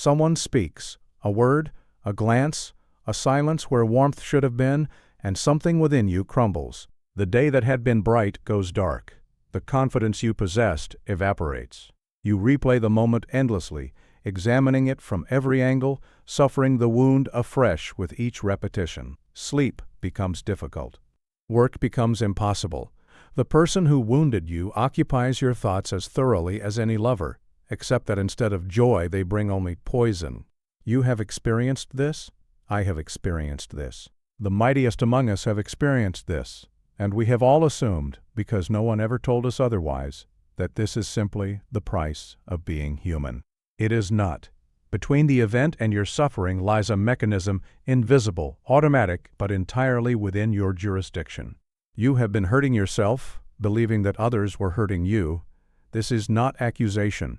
Someone speaks, a word, a glance, a silence where warmth should have been, and something within you crumbles. The day that had been bright goes dark. The confidence you possessed evaporates. You replay the moment endlessly, examining it from every angle, suffering the wound afresh with each repetition. Sleep becomes difficult. Work becomes impossible. The person who wounded you occupies your thoughts as thoroughly as any lover, except that instead of joy they bring only poison. You have experienced this? I have experienced this. The mightiest among us have experienced this, and we have all assumed, because no one ever told us otherwise, that this is simply the price of being human. It is not. Between the event and your suffering lies a mechanism invisible, automatic, but entirely within your jurisdiction. You have been hurting yourself, believing that others were hurting you. This is not accusation.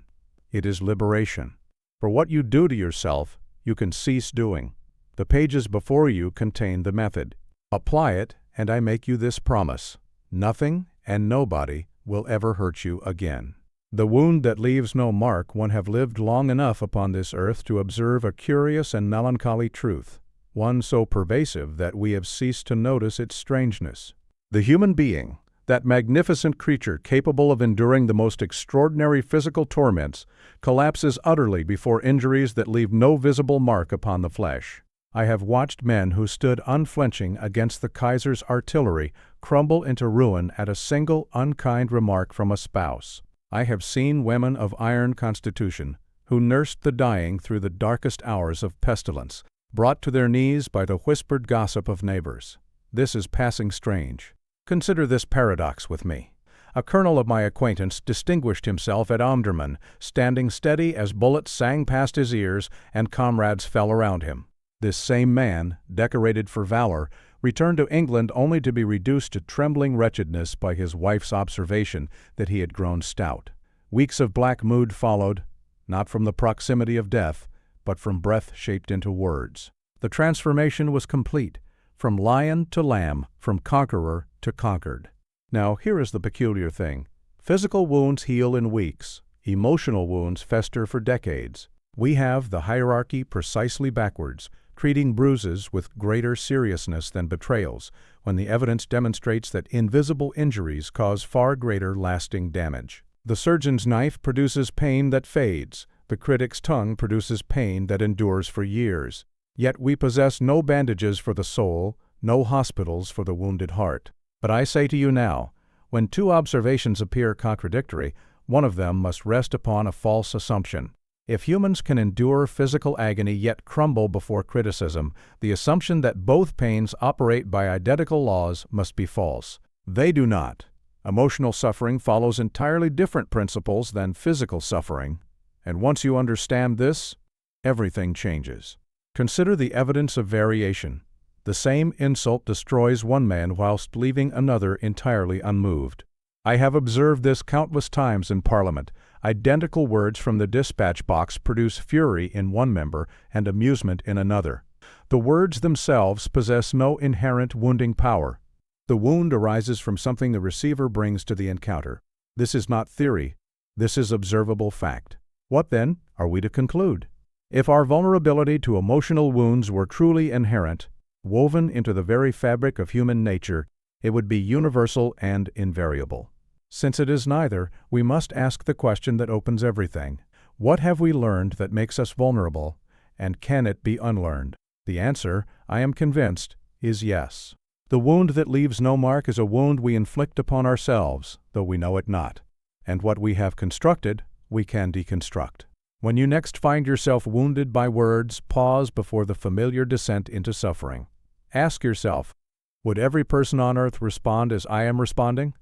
It is liberation. For what you do to yourself, you can cease doing. The pages before you contain the method. Apply it, and I make you this promise: nothing and nobody will ever hurt you again. The wound that leaves no mark one have lived long enough upon this earth to observe a curious and melancholy truth, one so pervasive that we have ceased to notice its strangeness. The human being, that magnificent creature capable of enduring the most extraordinary physical torments, collapses utterly before injuries that leave no visible mark upon the flesh. I have watched men who stood unflinching against the Kaiser's artillery crumble into ruin at a single unkind remark from a spouse. I have seen women of iron constitution, who nursed the dying through the darkest hours of pestilence, brought to their knees by the whispered gossip of neighbors. This is passing strange. Consider this paradox with me. A colonel of my acquaintance distinguished himself at Omdurman, standing steady as bullets sang past his ears and comrades fell around him. This same man, decorated for valor, returned to England only to be reduced to trembling wretchedness by his wife's observation that he had grown stout. Weeks of black mood followed, not from the proximity of death, but from breath shaped into words. The transformation was complete, from lion to lamb, from conqueror to conquered. Now, here is the peculiar thing. Physical wounds heal in weeks. Emotional wounds fester for decades. We have the hierarchy precisely backwards, treating bruises with greater seriousness than betrayals, when the evidence demonstrates that invisible injuries cause far greater lasting damage. The surgeon's knife produces pain that fades. The critic's tongue produces pain that endures for years. Yet we possess no bandages for the soul, no hospitals for the wounded heart. But I say to you now, when two observations appear contradictory, one of them must rest upon a false assumption. If humans can endure physical agony yet crumble before criticism, the assumption that both pains operate by identical laws must be false. They do not. Emotional suffering follows entirely different principles than physical suffering, and once you understand this, everything changes. Consider the evidence of variation. The same insult destroys one man whilst leaving another entirely unmoved. I have observed this countless times in Parliament. Identical words from the dispatch box produce fury in one member and amusement in another. The words themselves possess no inherent wounding power. The wound arises from something the receiver brings to the encounter. This is not theory. This is observable fact. What, then, are we to conclude? If our vulnerability to emotional wounds were truly inherent, woven into the very fabric of human nature, it would be universal and invariable. Since it is neither, we must ask the question that opens everything. What have we learned that makes us vulnerable, and can it be unlearned? The answer, I am convinced, is yes. The wound that leaves no mark is a wound we inflict upon ourselves, though we know it not. And what we have constructed, we can deconstruct. When you next find yourself wounded by words, pause before the familiar descent into suffering. Ask yourself, would every person on earth respond as I am responding?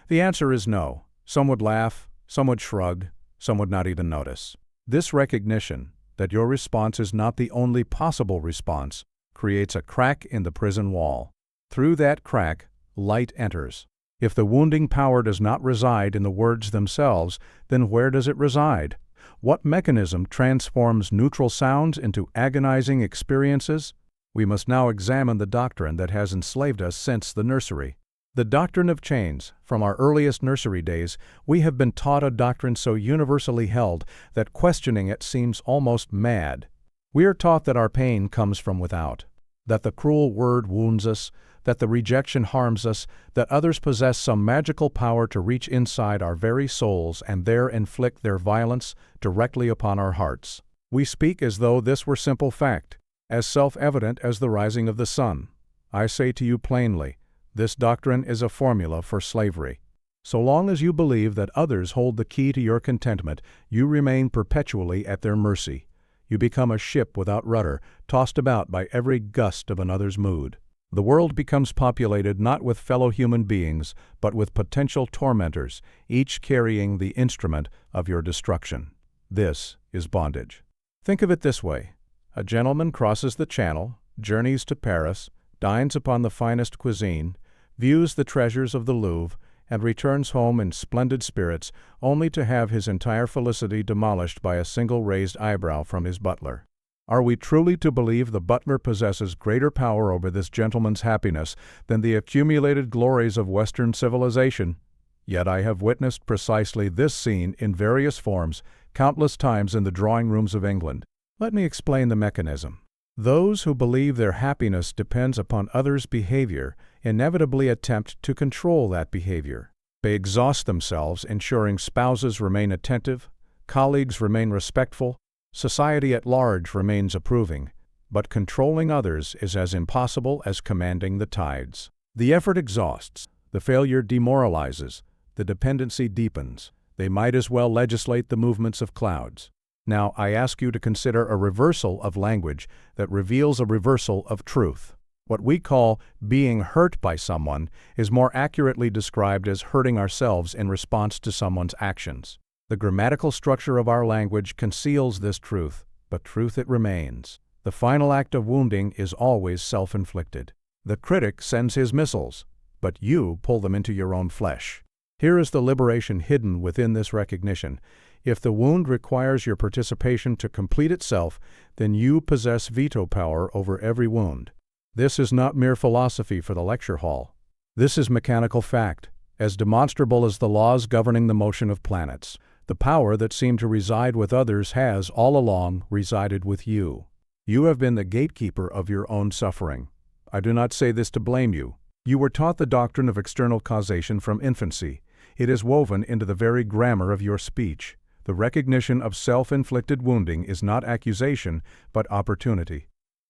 The answer is no. Some would laugh, some would shrug, some would not even notice. This recognition that your response is not the only possible response creates a crack in the prison wall. Through that crack, light enters. If the wounding power does not reside in the words themselves, then where does it reside? What mechanism transforms neutral sounds into agonizing experiences? We must now examine the doctrine that has enslaved us since the nursery. The doctrine of chains. From our earliest nursery days, we have been taught a doctrine so universally held that questioning it seems almost mad. We are taught that our pain comes from without, that the cruel word wounds us, that the rejection harms us, that others possess some magical power to reach inside our very souls and there inflict their violence directly upon our hearts. We speak as though this were simple fact, as self-evident as the rising of the sun. I say to you plainly, this doctrine is a formula for slavery. So long as you believe that others hold the key to your contentment, you remain perpetually at their mercy. You become a ship without rudder, tossed about by every gust of another's mood. The world becomes populated not with fellow human beings, but with potential tormentors, each carrying the instrument of your destruction. This is bondage. Think of it this way. A gentleman crosses the Channel, journeys to Paris, dines upon the finest cuisine, views the treasures of the Louvre, and returns home in splendid spirits, only to have his entire felicity demolished by a single raised eyebrow from his butler. Are we truly to believe the butler possesses greater power over this gentleman's happiness than the accumulated glories of Western civilization? Yet I have witnessed precisely this scene in various forms countless times in the drawing rooms of England. Let me explain the mechanism. Those who believe their happiness depends upon others' behavior inevitably attempt to control that behavior. They exhaust themselves ensuring spouses remain attentive, colleagues remain respectful, society at large remains approving, but controlling others is as impossible as commanding the tides. The effort exhausts, the failure demoralizes, the dependency deepens. They might as well legislate the movements of clouds. Now I ask you to consider a reversal of language that reveals a reversal of truth. What we call being hurt by someone is more accurately described as hurting ourselves in response to someone's actions. The grammatical structure of our language conceals this truth, but truth it remains. The final act of wounding is always self-inflicted. The critic sends his missiles, but you pull them into your own flesh. Here is the liberation hidden within this recognition. If the wound requires your participation to complete itself, then you possess veto power over every wound. This is not mere philosophy for the lecture hall. This is mechanical fact, as demonstrable as the laws governing the motion of planets. The power that seemed to reside with others has, all along, resided with you. You have been the gatekeeper of your own suffering. I do not say this to blame you. You were taught the doctrine of external causation from infancy. It is woven into the very grammar of your speech. The recognition of self-inflicted wounding is not accusation, but opportunity.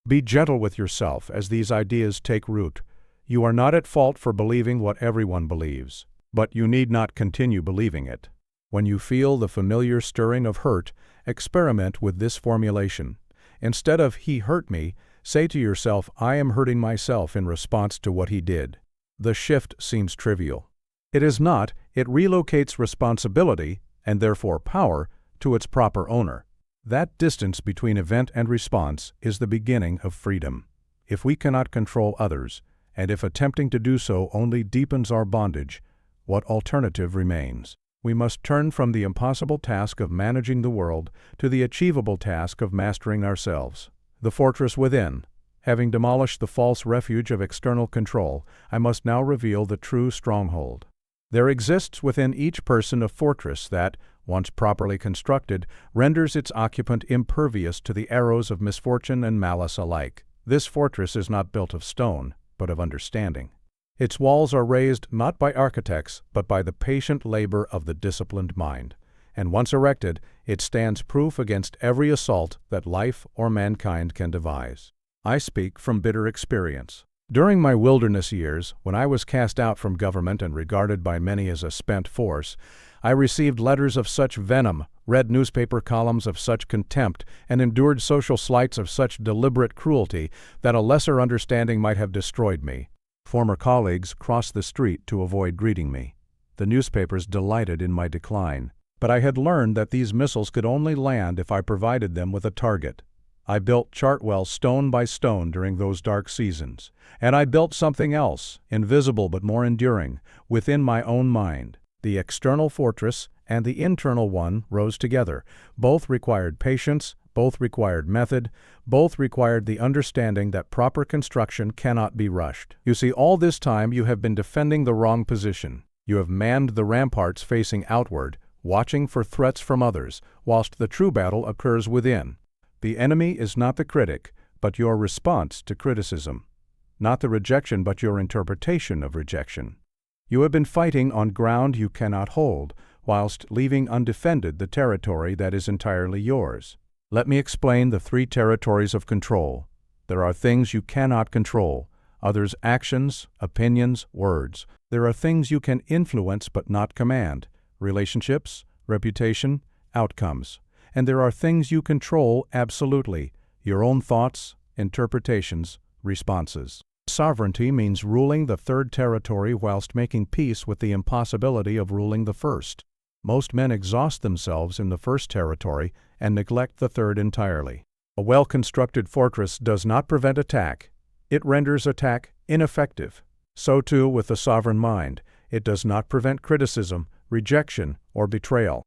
Be gentle with yourself as these ideas take root. You are not at fault for believing what everyone believes, but you need not continue believing it. When you feel the familiar stirring of hurt, experiment with this formulation. Instead of "he hurt me," say to yourself, "I am hurting myself in response to what he did." The shift seems trivial. It is not. It relocates responsibility, and therefore power, to its proper owner. That distance between event and response is the beginning of freedom. If we cannot control others, and if attempting to do so only deepens our bondage, what alternative remains? We must turn from the impossible task of managing the world to the achievable task of mastering ourselves. The fortress within. Having demolished the false refuge of external control, I must now reveal the true stronghold. There exists within each person a fortress that, once properly constructed, renders its occupant impervious to the arrows of misfortune and malice alike. This fortress is not built of stone, but of understanding. Its walls are raised not by architects, but by the patient labor of the disciplined mind. And once erected, it stands proof against every assault that life or mankind can devise. I speak from bitter experience. During my wilderness years, when I was cast out from government and regarded by many as a spent force, I received letters of such venom, read newspaper columns of such contempt, and endured social slights of such deliberate cruelty that a lesser understanding might have destroyed me. Former colleagues crossed the street to avoid greeting me. The newspapers delighted in my decline. But I had learned that these missiles could only land if I provided them with a target. I built Chartwell stone by stone during those dark seasons. And I built something else, invisible but more enduring, within my own mind. The external fortress and the internal one rose together. Both required patience, both required method, both required the understanding that proper construction cannot be rushed. You see, all this time you have been defending the wrong position. You have manned the ramparts facing outward, watching for threats from others, whilst the true battle occurs within. The enemy is not the critic, but your response to criticism. Not the rejection, but your interpretation of rejection. You have been fighting on ground you cannot hold, whilst leaving undefended the territory that is entirely yours. Let me explain the three territories of control. There are things you cannot control, others actions, opinions, words. There are things you can influence but not command, relationships, reputation, outcomes. And there are things you control absolutely, your own thoughts, interpretations, responses. Sovereignty means ruling the third territory whilst making peace with the impossibility of ruling the first. Most men exhaust themselves in the first territory and neglect the third entirely. A well-constructed fortress does not prevent attack. It renders attack ineffective. So too with the sovereign mind. It does not prevent criticism, rejection, or betrayal.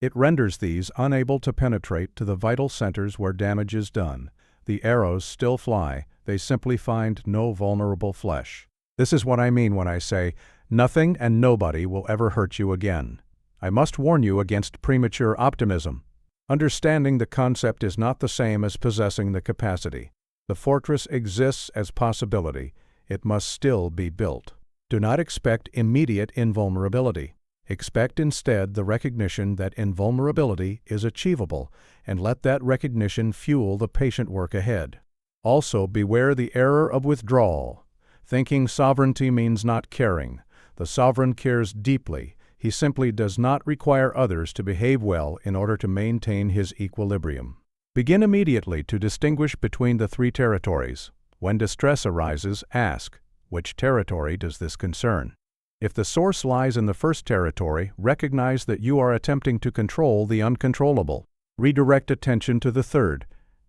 It renders these unable to penetrate to the vital centers where damage is done. The arrows still fly. They simply find no vulnerable flesh. This is what I mean when I say, nothing and nobody will ever hurt you again. I must warn you against premature optimism. Understanding the concept is not the same as possessing the capacity. The fortress exists as possibility. It must still be built. Do not expect immediate invulnerability. Expect instead the recognition that invulnerability is achievable, and let that recognition fuel the patient work ahead. Also, beware the error of withdrawal. Thinking sovereignty means not caring. The sovereign cares deeply. He simply does not require others to behave well in order to maintain his equilibrium. Begin immediately to distinguish between the three territories. When distress arises, ask, which territory does this concern? If the source lies in the first territory, recognize that you are attempting to control the uncontrollable. Redirect attention to the third,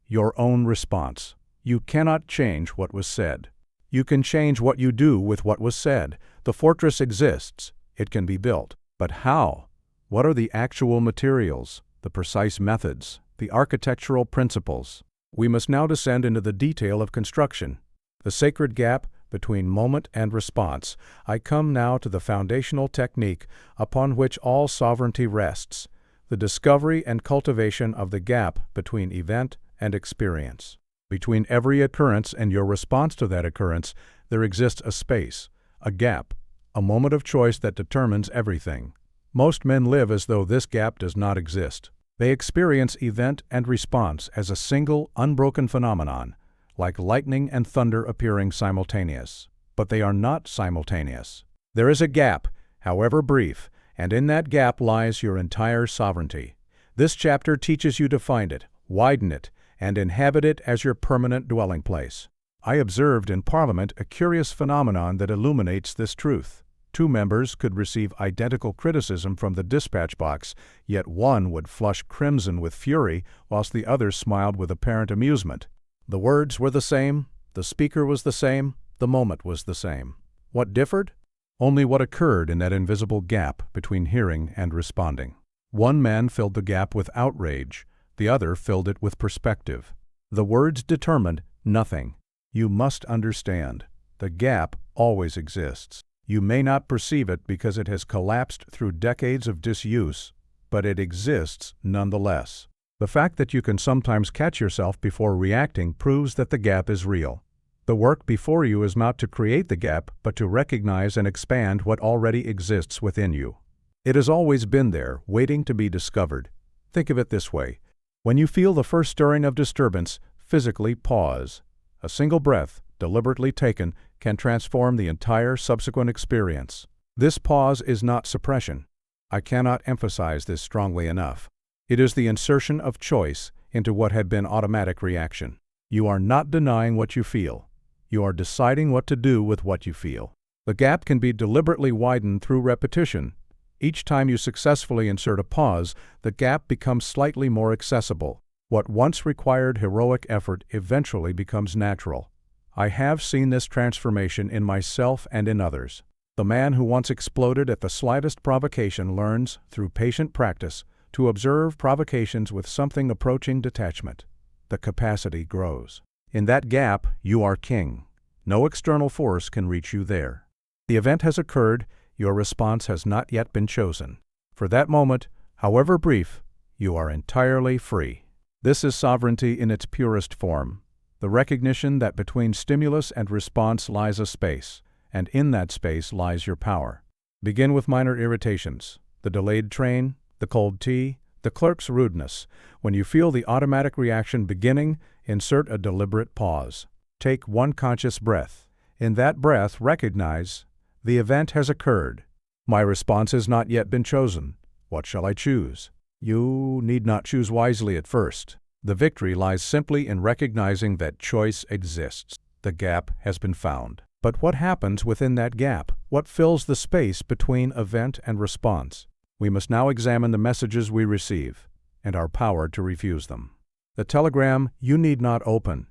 your own response. You cannot change what was said. You can change what you do with what was said. The fortress exists. It can be built. But how? What are the actual materials, the precise methods, the architectural principles? We must now descend into the detail of construction. The sacred gap between moment and response. I come now to the foundational technique upon which all sovereignty rests, the discovery and cultivation of the gap between event and experience. Between every occurrence and your response to that occurrence, there exists a space, a gap, a moment of choice that determines everything. Most men live as though this gap does not exist. They experience event and response as a single, unbroken phenomenon, like lightning and thunder appearing simultaneous. But they are not simultaneous. There is a gap, however brief, and in that gap lies your entire sovereignty. This chapter teaches you to find it, widen it, and inhabit it as your permanent dwelling place. I observed in Parliament a curious phenomenon that illuminates this truth. Two members could receive identical criticism from the dispatch box, yet one would flush crimson with fury, whilst the other smiled with apparent amusement. The words were the same, the speaker was the same, the moment was the same. What differed? Only what occurred in that invisible gap between hearing and responding. One man filled the gap with outrage, the other filled it with perspective. The words determined nothing. You must understand, the gap always exists. You may not perceive it because it has collapsed through decades of disuse, but it exists nonetheless. The fact that you can sometimes catch yourself before reacting proves that the gap is real. The work before you is not to create the gap, but to recognize and expand what already exists within you. It has always been there, waiting to be discovered. Think of it this way. When you feel the first stirring of disturbance, physically pause. A single breath, deliberately taken, can transform the entire subsequent experience. This pause is not suppression. I cannot emphasize this strongly enough. It is the insertion of choice into what had been automatic reaction. You are not denying what you feel. You are deciding what to do with what you feel. The gap can be deliberately widened through repetition. Each time you successfully insert a pause, the gap becomes slightly more accessible. What once required heroic effort eventually becomes natural. I have seen this transformation in myself and in others. The man who once exploded at the slightest provocation learns, through patient practice, to observe provocations with something approaching detachment. The capacity grows. In that gap, you are king. No external force can reach you there. The event has occurred, your response has not yet been chosen. For that moment, however brief, you are entirely free. This is sovereignty in its purest form. The recognition that between stimulus and response lies a space, and in that space lies your power. Begin with minor irritations, the delayed train, the cold tea, the clerk's rudeness. When you feel the automatic reaction beginning, insert a deliberate pause. Take one conscious breath. In that breath, recognize, the event has occurred. My response has not yet been chosen. What shall I choose? You need not choose wisely at first. The victory lies simply in recognizing that choice exists. The gap has been found. But what happens within that gap? What fills the space between event and response? We must now examine the messages we receive, and our power to refuse them. The telegram you need not open.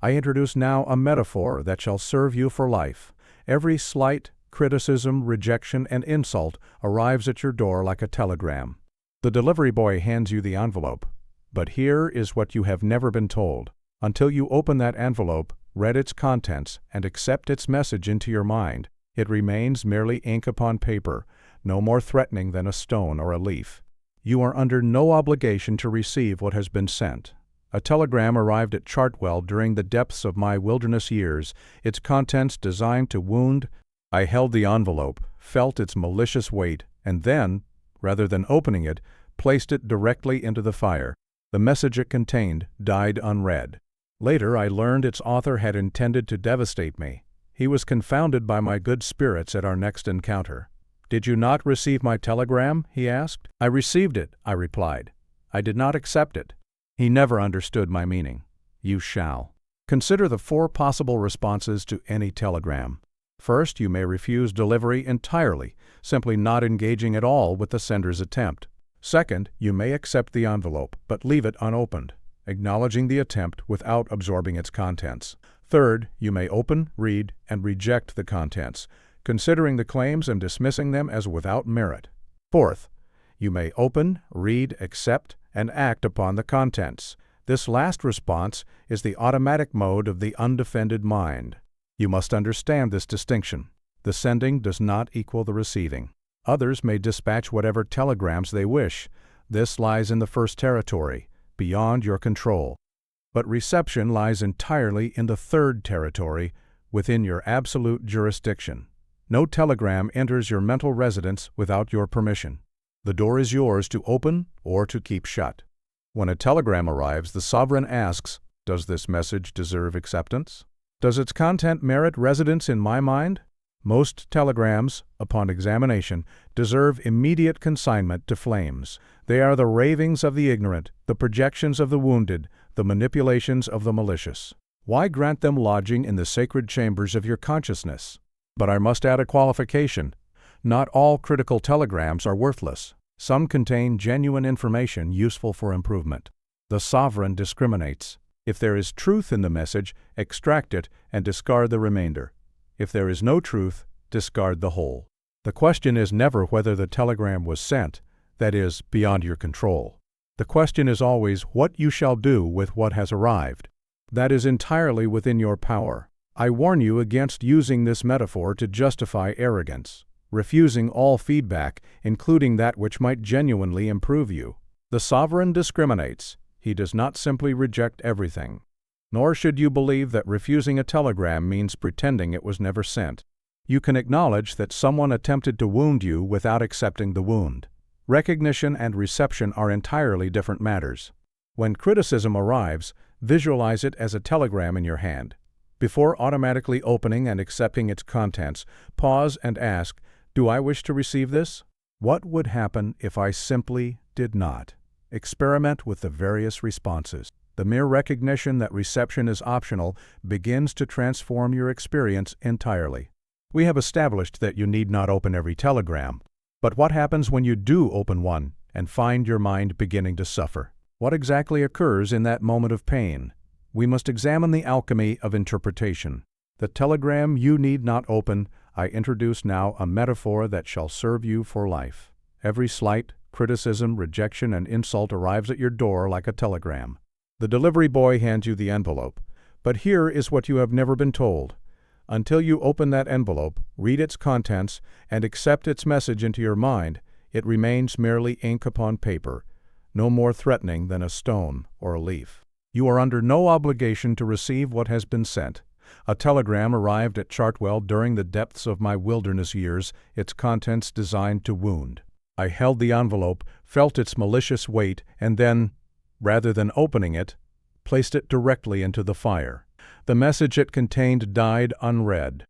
I introduce now a metaphor that shall serve you for life. Every slight, criticism, rejection, and insult arrives at your door like a telegram. The delivery boy hands you the envelope. But here is what you have never been told. Until you open that envelope, read its contents, and accept its message into your mind, it remains merely ink upon paper, no more threatening than a stone or a leaf. You are under no obligation to receive what has been sent. A telegram arrived at Chartwell during the depths of my wilderness years, its contents designed to wound. I held the envelope, felt its malicious weight, and then, rather than opening it, placed it directly into the fire. The message it contained died unread. Later I learned its author had intended to devastate me. He was confounded by my good spirits at our next encounter. "Did you not receive my telegram?" he asked. "I received it," I replied. "I did not accept it." He never understood my meaning. You shall. Consider the 4 possible responses to any telegram. First, you may refuse delivery entirely, simply not engaging at all with the sender's attempt. Second, you may accept the envelope, but leave it unopened, acknowledging the attempt without absorbing its contents. Third, you may open, read, and reject the contents, considering the claims and dismissing them as without merit. Fourth, you may open, read, accept, and act upon the contents. This last response is the automatic mode of the undefended mind. You must understand this distinction. The sending does not equal the receiving. Others may dispatch whatever telegrams they wish. This lies in the first territory, beyond your control. But reception lies entirely in the third territory, within your absolute jurisdiction. No telegram enters your mental residence without your permission. The door is yours to open or to keep shut. When a telegram arrives, the sovereign asks, "Does this message deserve acceptance? Does its content merit residence in my mind?" Most telegrams, upon examination, deserve immediate consignment to flames. They are the ravings of the ignorant, the projections of the wounded, the manipulations of the malicious. Why grant them lodging in the sacred chambers of your consciousness? But I must add a qualification. Not all critical telegrams are worthless. Some contain genuine information useful for improvement. The sovereign discriminates. If there is truth in the message, extract it and discard the remainder. If there is no truth, discard the whole. The question is never whether the telegram was sent, that is, beyond your control. The question is always what you shall do with what has arrived. That is entirely within your power. I warn you against using this metaphor to justify arrogance, refusing all feedback, including that which might genuinely improve you. The sovereign discriminates. He does not simply reject everything. Nor should you believe that refusing a telegram means pretending it was never sent. You can acknowledge that someone attempted to wound you without accepting the wound. Recognition and reception are entirely different matters. When criticism arrives, visualize it as a telegram in your hand. Before automatically opening and accepting its contents, pause and ask, "Do I wish to receive this? What would happen if I simply did not?" Experiment with the various responses. The mere recognition that reception is optional begins to transform your experience entirely. We have established that you need not open every telegram. But what happens when you do open one and find your mind beginning to suffer? What exactly occurs in that moment of pain? We must examine the alchemy of interpretation. The telegram you need not open, I introduce now a metaphor that shall serve you for life. Every slight, criticism, rejection, and insult arrives at your door like a telegram. The delivery boy hands you the envelope. But here is what you have never been told. Until you open that envelope, read its contents, and accept its message into your mind, it remains merely ink upon paper, no more threatening than a stone or a leaf. You are under no obligation to receive what has been sent. A telegram arrived at Chartwell during the depths of my wilderness years, its contents designed to wound. I held the envelope, felt its malicious weight, and then, rather than opening it, placed it directly into the fire. The message it contained died unread.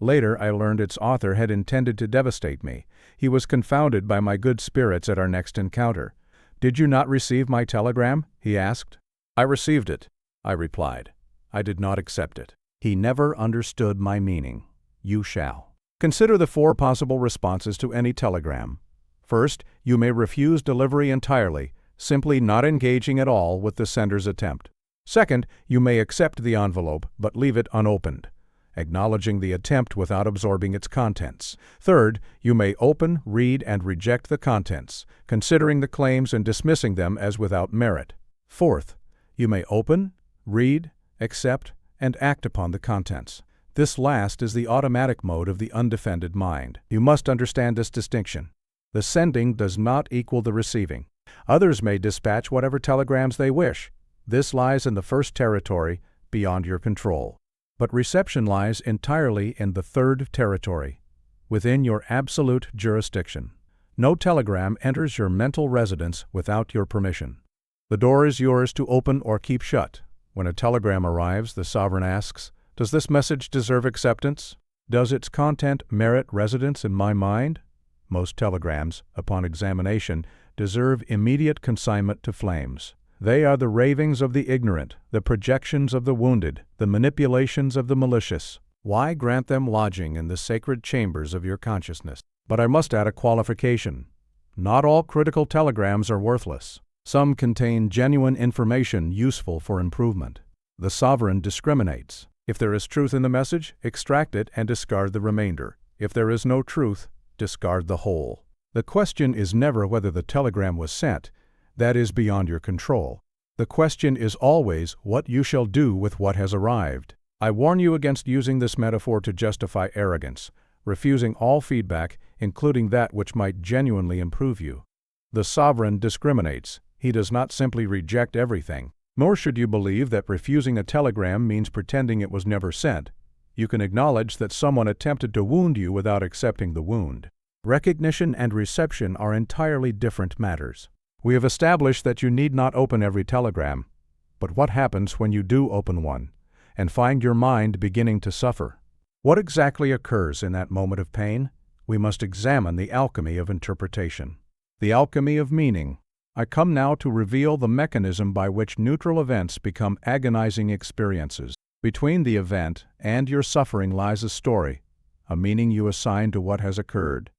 Later I learned its author had intended to devastate me. He was confounded by my good spirits at our next encounter. "Did you not receive my telegram?" he asked. "I received it," I replied. I did not accept it. He never understood my meaning. You shall. Consider the 4 possible responses to any telegram. First, you may refuse delivery entirely, simply not engaging at all with the sender's attempt. Second, you may accept the envelope but leave it unopened, acknowledging the attempt without absorbing its contents. Third, you may open, read, and reject the contents, considering the claims and dismissing them as without merit. Fourth, you may open, read, accept, and act upon the contents. This last is the automatic mode of the undefended mind. You must understand this distinction. The sending does not equal the receiving. Others may dispatch whatever telegrams they wish. This lies in the first territory, beyond your control. But reception lies entirely in the third territory, within your absolute jurisdiction. No telegram enters your mental residence without your permission. The door is yours to open or keep shut. When a telegram arrives, the sovereign asks, "Does this message deserve acceptance? Does its content merit residence in my mind?" Most telegrams, upon examination, deserve immediate consignment to flames. They are the ravings of the ignorant, the projections of the wounded, the manipulations of the malicious. Why grant them lodging in the sacred chambers of your consciousness? But I must add a qualification. Not all critical telegrams are worthless. Some contain genuine information useful for improvement. The sovereign discriminates. If there is truth in the message, extract it and discard the remainder. If there is no truth, discard the whole. The question is never whether the telegram was sent. That is beyond your control. The question is always what you shall do with what has arrived. I warn you against using this metaphor to justify arrogance, refusing all feedback, including that which might genuinely improve you. The sovereign discriminates. He does not simply reject everything. Nor should you believe that refusing a telegram means pretending it was never sent. You can acknowledge that someone attempted to wound you without accepting the wound. Recognition and reception are entirely different matters. We have established that you need not open every telegram. But what happens when you do open one, and find your mind beginning to suffer? What exactly occurs in that moment of pain? We must examine the alchemy of interpretation. The alchemy of meaning. I come now to reveal the mechanism by which neutral events become agonizing experiences. Between the event and your suffering lies a story, a meaning you assign to what has occurred.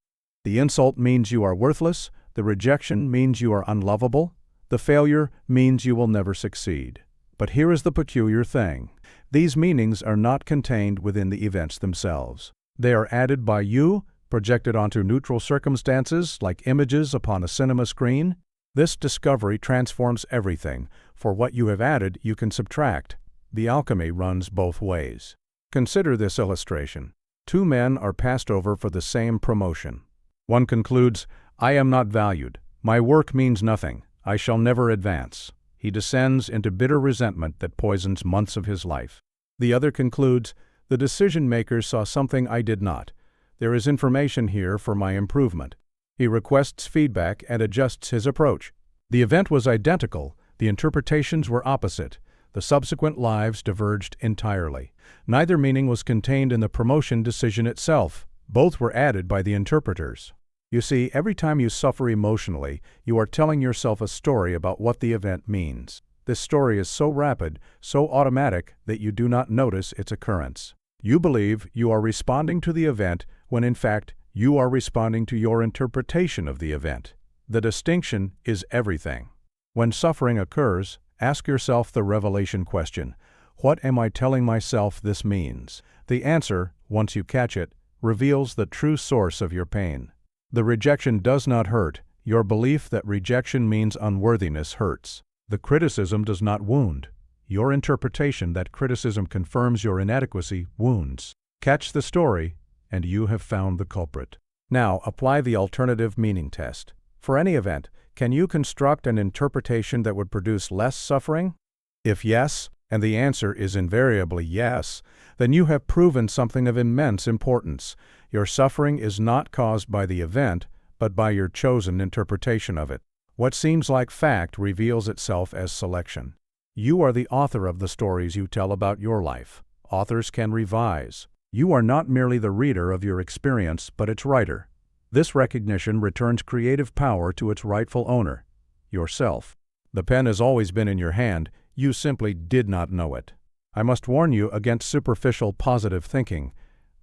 The insult means you are worthless, the rejection means you are unlovable, the failure means you will never succeed. But here is the peculiar thing. These meanings are not contained within the events themselves. They are added by you, projected onto neutral circumstances like images upon a cinema screen. This discovery transforms everything. For what you have added, you can subtract. The alchemy runs both ways. Consider this illustration. 2 men are passed over for the same promotion. One concludes, "I am not valued. My work means nothing. I shall never advance." He descends into bitter resentment that poisons months of his life. The other concludes, "The decision-makers saw something I did not. There is information here for my improvement." He requests feedback and adjusts his approach. The event was identical. The interpretations were opposite. The subsequent lives diverged entirely. Neither meaning was contained in the promotion decision itself. Both were added by the interpreters. You see, every time you suffer emotionally, you are telling yourself a story about what the event means. This story is so rapid, so automatic, that you do not notice its occurrence. You believe you are responding to the event when in fact you are responding to your interpretation of the event. The distinction is everything. When suffering occurs, ask yourself the revelation question: what am I telling myself this means? The answer, once you catch it, reveals the true source of your pain. The rejection does not hurt. Your belief that rejection means unworthiness hurts. The criticism does not wound. Your interpretation that criticism confirms your inadequacy wounds. Catch the story, and you have found the culprit. Now, apply the alternative meaning test. For any event, can you construct an interpretation that would produce less suffering? If yes, and the answer is invariably yes, then you have proven something of immense importance. Your suffering is not caused by the event, but by your chosen interpretation of it. What seems like fact reveals itself as selection. You are the author of the stories you tell about your life. Authors can revise. You are not merely the reader of your experience, but its writer. This recognition returns creative power to its rightful owner, yourself. The pen has always been in your hand, you simply did not know it. I must warn you against superficial positive thinking,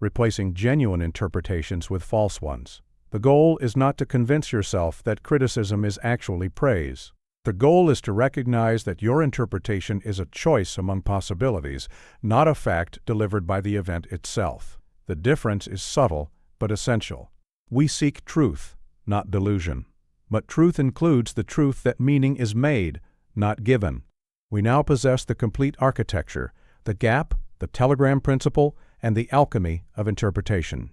replacing genuine interpretations with false ones. The goal is not to convince yourself that criticism is actually praise. The goal is to recognize that your interpretation is a choice among possibilities, not a fact delivered by the event itself. The difference is subtle, but essential. We seek truth, not delusion. But truth includes the truth that meaning is made, not given. We now possess the complete architecture, the gap, the telegram principle, and the alchemy of interpretation.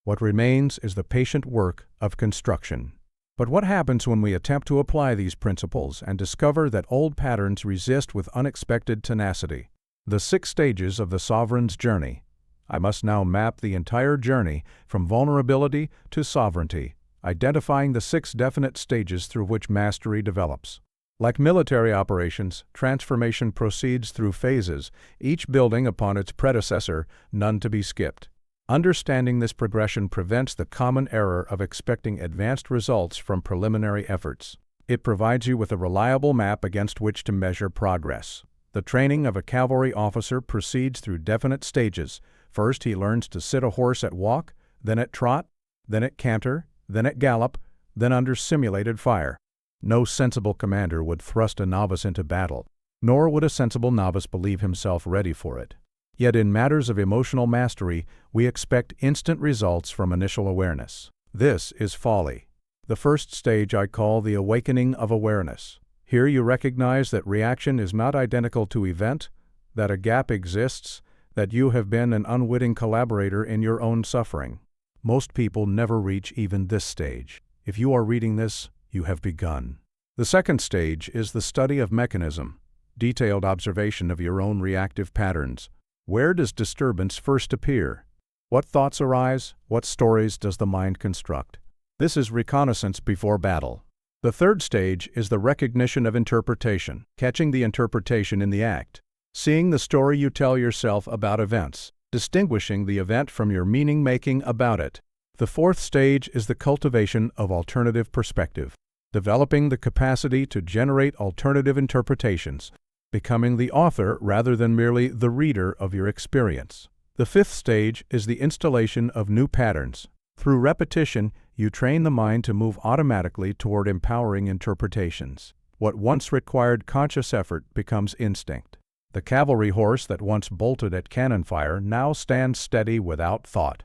What remains is the patient work of construction. But what happens when we attempt to apply these principles and discover that old patterns resist with unexpected tenacity? The 6 stages of the sovereign's journey. I must now map the entire journey from vulnerability to sovereignty, identifying the 6 definite stages through which mastery develops. Like military operations, transformation proceeds through phases, each building upon its predecessor, none to be skipped. Understanding this progression prevents the common error of expecting advanced results from preliminary efforts. It provides you with a reliable map against which to measure progress. The training of a cavalry officer proceeds through definite stages. First, he learns to sit a horse at walk, then at trot, then at canter, then at gallop, then under simulated fire. No sensible commander would thrust a novice into battle, nor would a sensible novice believe himself ready for it. Yet in matters of emotional mastery, we expect instant results from initial awareness. This is folly. The first stage I call the awakening of awareness. Here you recognize that reaction is not identical to event, that a gap exists, that you have been an unwitting collaborator in your own suffering. Most people never reach even this stage. If you are reading this, you have begun. The second stage is the study of mechanism, detailed observation of your own reactive patterns. Where does disturbance first appear? What thoughts arise? What stories does the mind construct? This is reconnaissance before battle. The third stage is the recognition of interpretation, catching the interpretation in the act, seeing the story you tell yourself about events, distinguishing the event from your meaning-making about it. The fourth stage is the cultivation of alternative perspective, developing the capacity to generate alternative interpretations, becoming the author rather than merely the reader of your experience. The fifth stage is the installation of new patterns. Through repetition, you train the mind to move automatically toward empowering interpretations. What once required conscious effort becomes instinct. The cavalry horse that once bolted at cannon fire now stands steady without thought.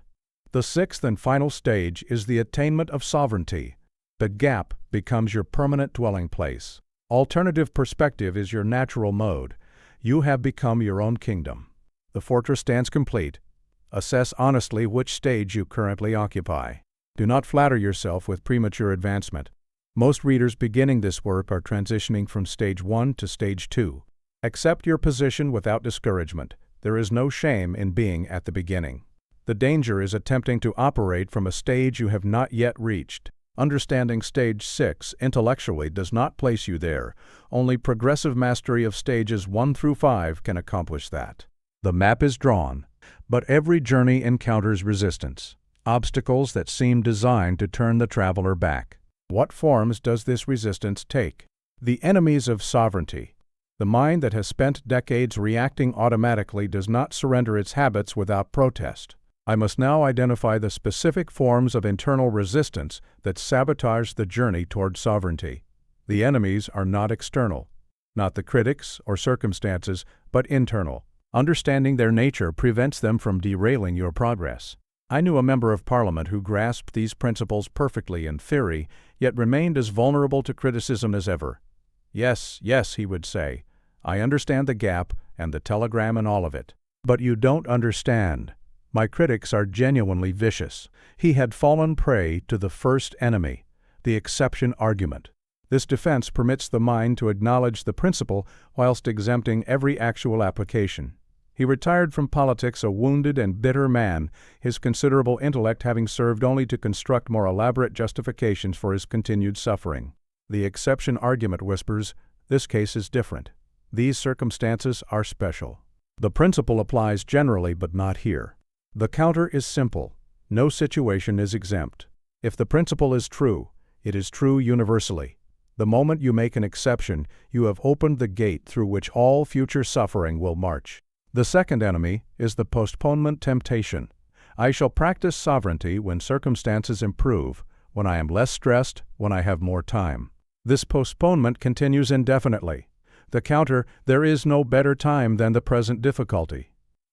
The sixth and final stage is the attainment of sovereignty. The gap becomes your permanent dwelling place. Alternative perspective is your natural mode. You have become your own kingdom. The fortress stands complete. Assess honestly which stage you currently occupy. Do not flatter yourself with premature advancement. Most readers beginning this work are transitioning from stage 1 to stage 2. Accept your position without discouragement. There is no shame in being at the beginning. The danger is attempting to operate from a stage you have not yet reached. Understanding stage 6 intellectually does not place you there. Only progressive mastery of stages 1 through 5 can accomplish that. The map is drawn, but every journey encounters resistance, obstacles that seem designed to turn the traveler back. What forms does this resistance take? The enemies of sovereignty. The mind that has spent decades reacting automatically does not surrender its habits without protest. I must now identify the specific forms of internal resistance that sabotage the journey toward sovereignty. The enemies are not external, not the critics or circumstances, but internal. Understanding their nature prevents them from derailing your progress. I knew a member of Parliament who grasped these principles perfectly in theory, yet remained as vulnerable to criticism as ever. Yes, yes, he would say, I understand the gap and the telegram and all of it. But you don't understand. My critics are genuinely vicious. He had fallen prey to the first enemy, the exception argument. This defense permits the mind to acknowledge the principle whilst exempting every actual application. He retired from politics a wounded and bitter man, his considerable intellect having served only to construct more elaborate justifications for his continued suffering. The exception argument whispers, this case is different. These circumstances are special. The principle applies generally, but not here. The counter is simple. No situation is exempt. If the principle is true, it is true universally. The moment you make an exception, you have opened the gate through which all future suffering will march. The second enemy is the postponement temptation. I shall practice sovereignty when circumstances improve, when I am less stressed, when I have more time. This postponement continues indefinitely. The counter, there is no better time than the present difficulty.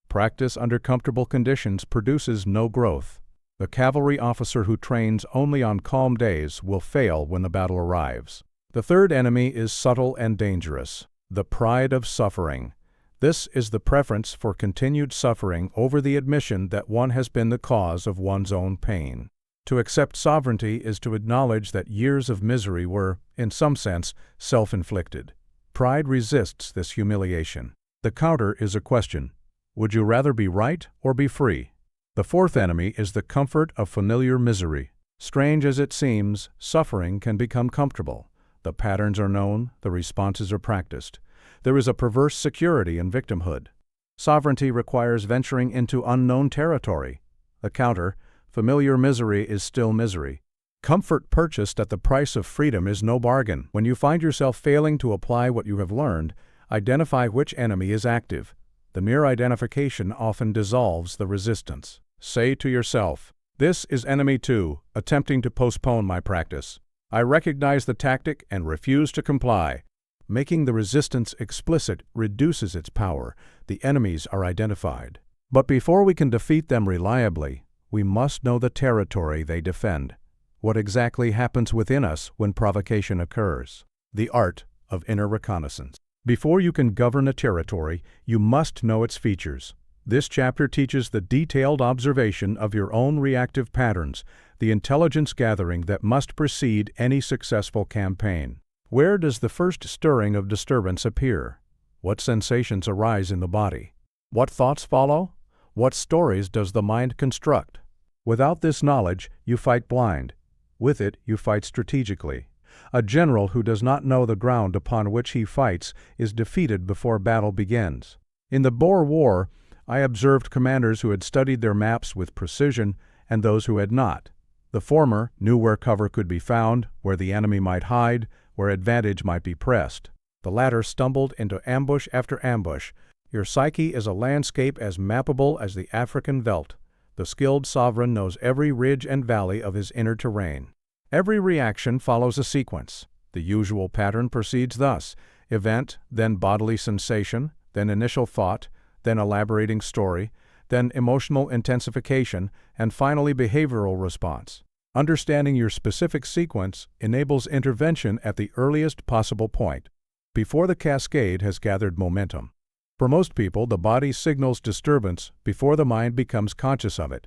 Practice under comfortable conditions produces no growth. The cavalry officer who trains only on calm days will fail when the battle arrives. The third enemy is subtle and dangerous, the pride of suffering. This is the preference for continued suffering over the admission that one has been the cause of one's own pain. To accept sovereignty is to acknowledge that years of misery were, in some sense, self-inflicted. Pride resists this humiliation. The counter is a question. Would you rather be right or be free? The fourth enemy is the comfort of familiar misery. Strange as it seems, suffering can become comfortable. The patterns are known, the responses are practiced. There is a perverse security in victimhood. Sovereignty requires venturing into unknown territory. The counter, familiar misery is still misery. Comfort purchased at the price of freedom is no bargain. When you find yourself failing to apply what you have learned, identify which enemy is active. The mere identification often dissolves the resistance. Say to yourself, this is enemy 2, attempting to postpone my practice. I recognize the tactic and refuse to comply. Making the resistance explicit reduces its power. The enemies are identified. But before we can defeat them reliably, we must know the territory they defend. What exactly happens within us when provocation occurs? The art of inner reconnaissance. Before you can govern a territory, you must know its features. This chapter teaches the detailed observation of your own reactive patterns, the intelligence gathering that must precede any successful campaign. Where does the first stirring of disturbance appear? What sensations arise in the body? What thoughts follow? What stories does the mind construct? Without this knowledge, you fight blind. With it, you fight strategically. A general who does not know the ground upon which he fights is defeated before battle begins. In the Boer War, I observed commanders who had studied their maps with precision and those who had not. The former knew where cover could be found, where the enemy might hide, where advantage might be pressed. The latter stumbled into ambush after ambush. Your psyche is a landscape as mappable as the African veldt. The skilled sovereign knows every ridge and valley of his inner terrain. Every reaction follows a sequence. The usual pattern proceeds thus: event, then bodily sensation, then initial thought, then elaborating story, then emotional intensification, and finally behavioral response. Understanding your specific sequence enables intervention at the earliest possible point, before the cascade has gathered momentum. For most people, the body signals disturbance before the mind becomes conscious of it.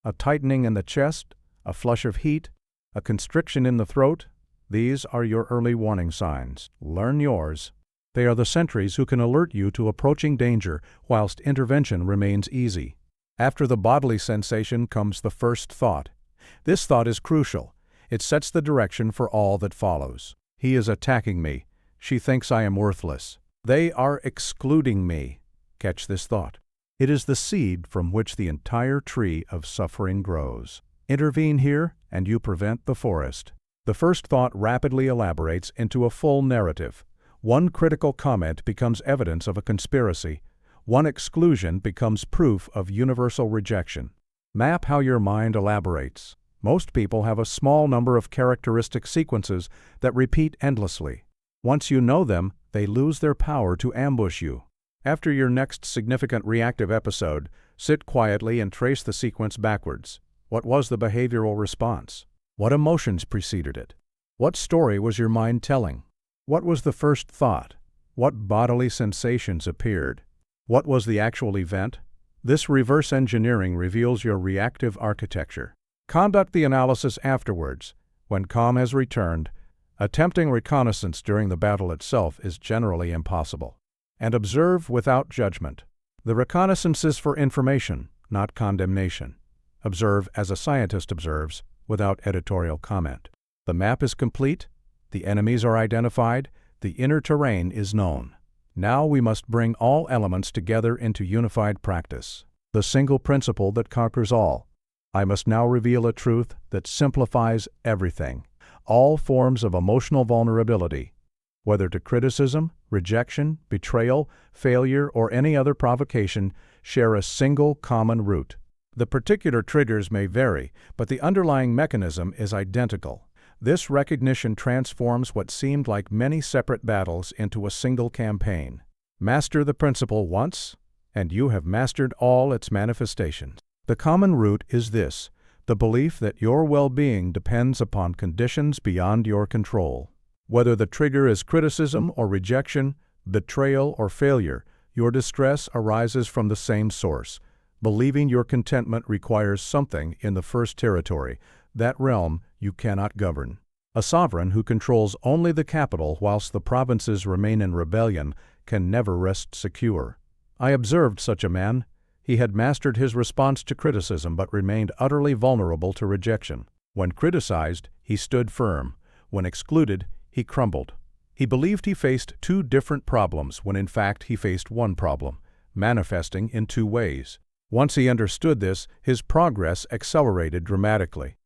A tightening in the chest, a flush of heat, a constriction in the throat, these are your early warning signs. Learn yours. They are the sentries who can alert you to approaching danger whilst intervention remains easy. After the bodily sensation comes the first thought. This thought is crucial. It sets the direction for all that follows. He is attacking me. She thinks I am worthless. They are excluding me. Catch this thought. It is the seed from which the entire tree of suffering grows. Intervene here, and you prevent the forest. The first thought rapidly elaborates into a full narrative. One critical comment becomes evidence of a conspiracy. One exclusion becomes proof of universal rejection. Map how your mind elaborates. Most people have a small number of characteristic sequences that repeat endlessly. Once you know them, they lose their power to ambush you. After your next significant reactive episode, sit quietly and trace the sequence backwards. What was the behavioral response? What emotions preceded it? What story was your mind telling? What was the first thought? What bodily sensations appeared? What was the actual event? This reverse engineering reveals your reactive architecture. Conduct the analysis afterwards, when calm has returned. Attempting reconnaissance during the battle itself is generally impossible. And observe without judgment. The reconnaissance is for information, not condemnation. Observe as a scientist observes, without editorial comment. The map is complete, the enemies are identified, the inner terrain is known. Now we must bring all elements together into unified practice. The single principle that conquers all. I must now reveal a truth that simplifies everything. All forms of emotional vulnerability, whether to criticism, rejection, betrayal, failure, or any other provocation, share a single common root. The particular triggers may vary, but the underlying mechanism is identical. This recognition transforms what seemed like many separate battles into a single campaign. Master the principle once, and you have mastered all its manifestations. The common root is this: the belief that your well-being depends upon conditions beyond your control. Whether the trigger is criticism or rejection, betrayal or failure, your distress arises from the same source. Believing your contentment requires something in the first territory, that realm you cannot govern. A sovereign who controls only the capital whilst the provinces remain in rebellion can never rest secure. I observed such a man. He had mastered his response to criticism but remained utterly vulnerable to rejection. When criticized, he stood firm. When excluded, he crumbled. He believed he faced two different problems when in fact he faced one problem, manifesting in two ways. Once he understood this, his progress accelerated dramatically.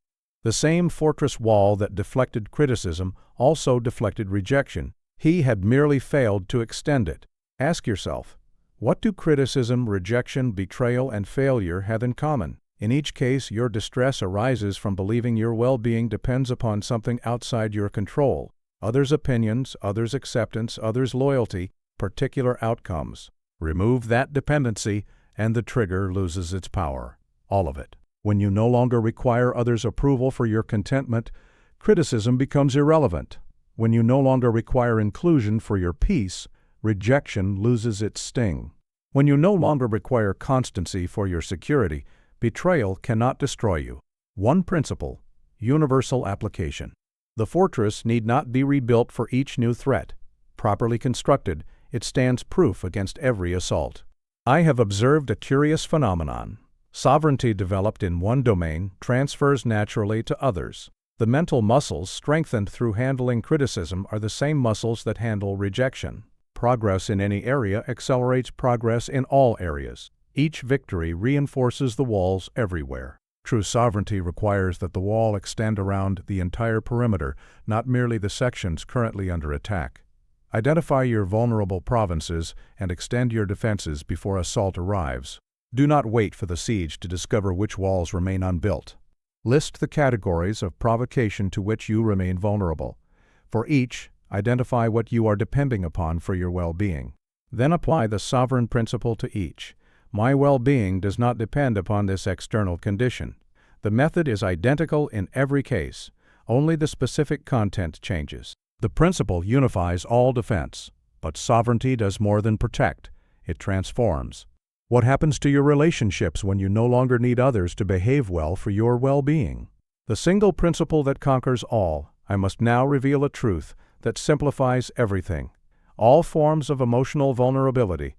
The same fortress wall that deflected criticism also deflected rejection. He had merely failed to extend it. Ask yourself, what do criticism, rejection, betrayal, and failure have in common? In each case, your distress arises from believing your well-being depends upon something outside your control. Others' opinions, others' acceptance, others' loyalty, particular outcomes. Remove that dependency, and the trigger loses its power. All of it. When you no longer require others' approval for your contentment, criticism becomes irrelevant. When you no longer require inclusion for your peace, rejection loses its sting. When you no longer require constancy for your security, betrayal cannot destroy you. One principle, universal application. The fortress need not be rebuilt for each new threat. Properly constructed, it stands proof against every assault. I have observed a curious phenomenon. Sovereignty developed in one domain transfers naturally to others. The mental muscles strengthened through handling criticism are the same muscles that handle rejection. Progress in any area accelerates progress in all areas. Each victory reinforces the walls everywhere. True sovereignty requires that the wall extend around the entire perimeter, not merely the sections currently under attack. Identify your vulnerable provinces and extend your defenses before assault arrives. Do not wait for the siege to discover which walls remain unbuilt. List the categories of provocation to which you remain vulnerable. For each, identify what you are depending upon for your well-being. Then apply the sovereign principle to each. My well-being does not depend upon this external condition. The method is identical in every case. Only the specific content changes. The principle unifies all defense, but sovereignty does more than protect. It transforms. What happens to your relationships when you no longer need others to behave well for your well-being? The single principle that conquers all. I must now reveal a truth that simplifies everything. All forms of emotional vulnerability,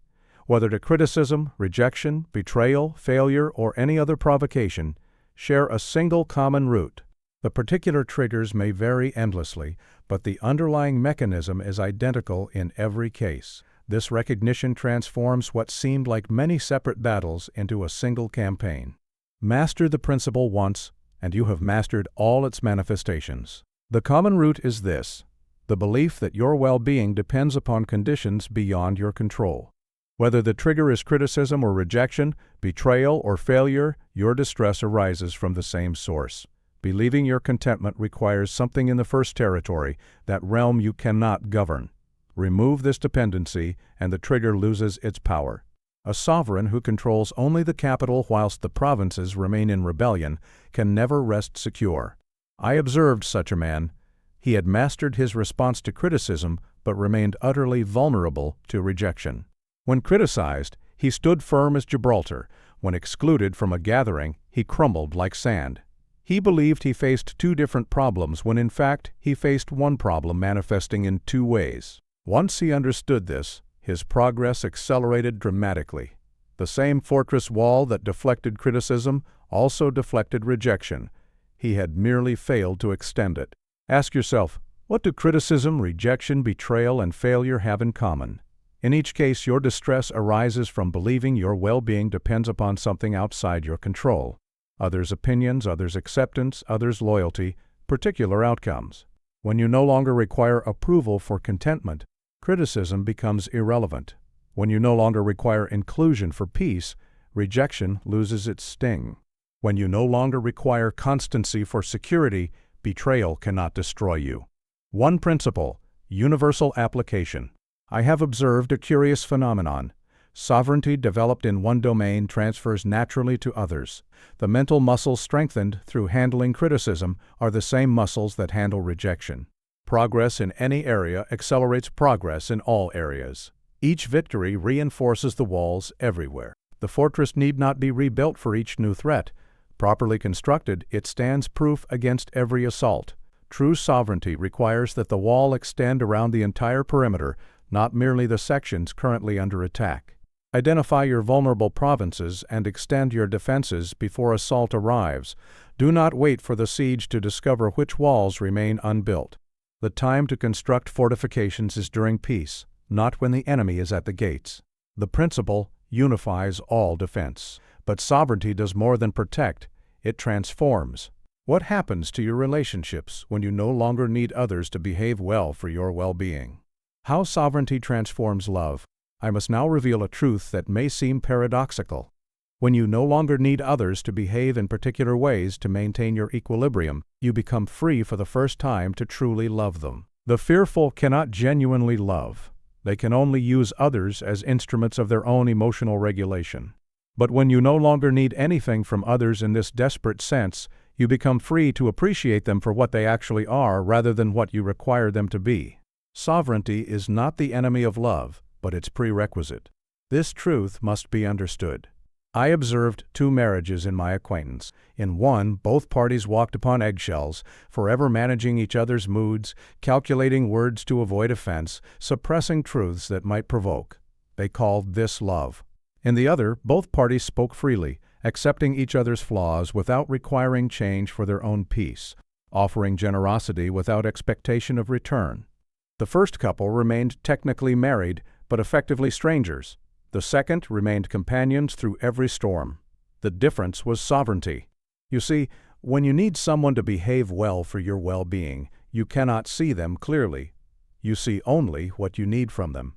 whether to criticism, rejection, betrayal, failure, or any other provocation, share a single common root. The particular triggers may vary endlessly, but the underlying mechanism is identical in every case. This recognition transforms what seemed like many separate battles into a single campaign. Master the principle once, and you have mastered all its manifestations. The common root is this: the belief that your well-being depends upon conditions beyond your control. Whether the trigger is criticism or rejection, betrayal or failure, your distress arises from the same source. Believing your contentment requires something in the first territory, that realm you cannot govern. Remove this dependency, and the trigger loses its power. A sovereign who controls only the capital whilst the provinces remain in rebellion can never rest secure. I observed such a man. He had mastered his response to criticism, but remained utterly vulnerable to rejection. When criticized, he stood firm as Gibraltar. When excluded from a gathering, he crumbled like sand. He believed he faced two different problems when in fact he faced one problem manifesting in two ways. Once he understood this, his progress accelerated dramatically. The same fortress wall that deflected criticism also deflected rejection. He had merely failed to extend it. Ask yourself, what do criticism, rejection, betrayal, and failure have in common? In each case, your distress arises from believing your well-being depends upon something outside your control. Others' opinions, others' acceptance, others' loyalty, particular outcomes. When you no longer require approval for contentment, criticism becomes irrelevant. When you no longer require inclusion for peace, rejection loses its sting. When you no longer require constancy for security, betrayal cannot destroy you. One principle, universal application. I have observed a curious phenomenon. Sovereignty developed in one domain transfers naturally to others. The mental muscles strengthened through handling criticism are the same muscles that handle rejection. Progress in any area accelerates progress in all areas. Each victory reinforces the walls everywhere. The fortress need not be rebuilt for each new threat. Properly constructed, it stands proof against every assault. True sovereignty requires that the wall extend around the entire perimeter, not merely the sections currently under attack. Identify your vulnerable provinces and extend your defenses before assault arrives. Do not wait for the siege to discover which walls remain unbuilt. The time to construct fortifications is during peace, not when the enemy is at the gates. The principle unifies all defense. But sovereignty does more than protect, it transforms. What happens to your relationships when you no longer need others to behave well for your well-being? How sovereignty transforms love. I must now reveal a truth that may seem paradoxical. When you no longer need others to behave in particular ways to maintain your equilibrium, you become free for the first time to truly love them. The fearful cannot genuinely love. They can only use others as instruments of their own emotional regulation. But when you no longer need anything from others in this desperate sense, you become free to appreciate them for what they actually are rather than what you require them to be. Sovereignty is not the enemy of love, but its prerequisite. This truth must be understood. I observed two marriages in my acquaintance. In one, both parties walked upon eggshells, forever managing each other's moods, calculating words to avoid offense, suppressing truths that might provoke. They called this love. In the other, both parties spoke freely, accepting each other's flaws without requiring change for their own peace, offering generosity without expectation of return. The first couple remained technically married, but effectively strangers. The second remained companions through every storm. The difference was sovereignty. You see, when you need someone to behave well for your well-being, you cannot see them clearly. You see only what you need from them.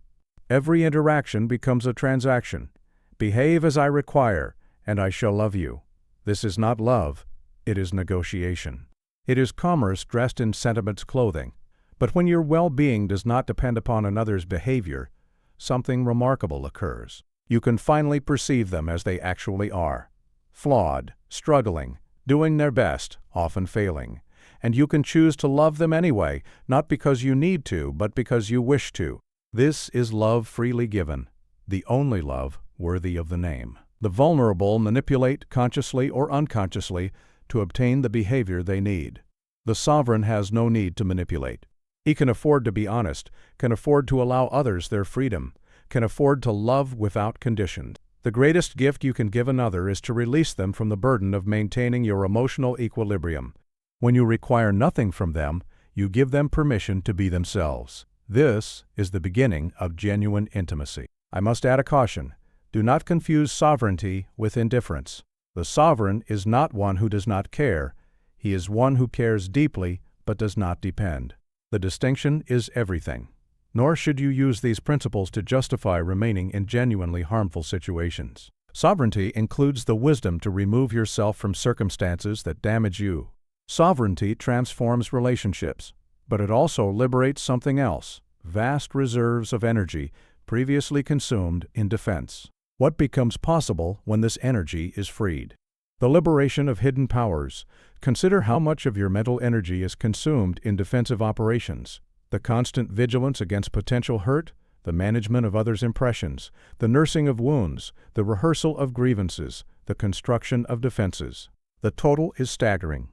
Every interaction becomes a transaction. Behave as I require, and I shall love you. This is not love, it is negotiation. It is commerce dressed in sentiment's clothing. But when your well-being does not depend upon another's behavior, something remarkable occurs. You can finally perceive them as they actually are. Flawed, struggling, doing their best, often failing. And you can choose to love them anyway, not because you need to, but because you wish to. This is love freely given, the only love worthy of the name. The vulnerable manipulate, consciously or unconsciously, to obtain the behavior they need. The sovereign has no need to manipulate. He can afford to be honest, can afford to allow others their freedom, can afford to love without conditions. The greatest gift you can give another is to release them from the burden of maintaining your emotional equilibrium. When you require nothing from them, you give them permission to be themselves. This is the beginning of genuine intimacy. I must add a caution. Do not confuse sovereignty with indifference. The sovereign is not one who does not care. He is one who cares deeply but does not depend. The distinction is everything. Nor should you use these principles to justify remaining in genuinely harmful situations. Sovereignty includes the wisdom to remove yourself from circumstances that damage you. Sovereignty transforms relationships, but it also liberates something else, vast reserves of energy previously consumed in defense. What becomes possible when this energy is freed? The liberation of hidden powers. Consider how much of your mental energy is consumed in defensive operations. The constant vigilance against potential hurt, the management of others' impressions, the nursing of wounds, the rehearsal of grievances, the construction of defenses. The total is staggering.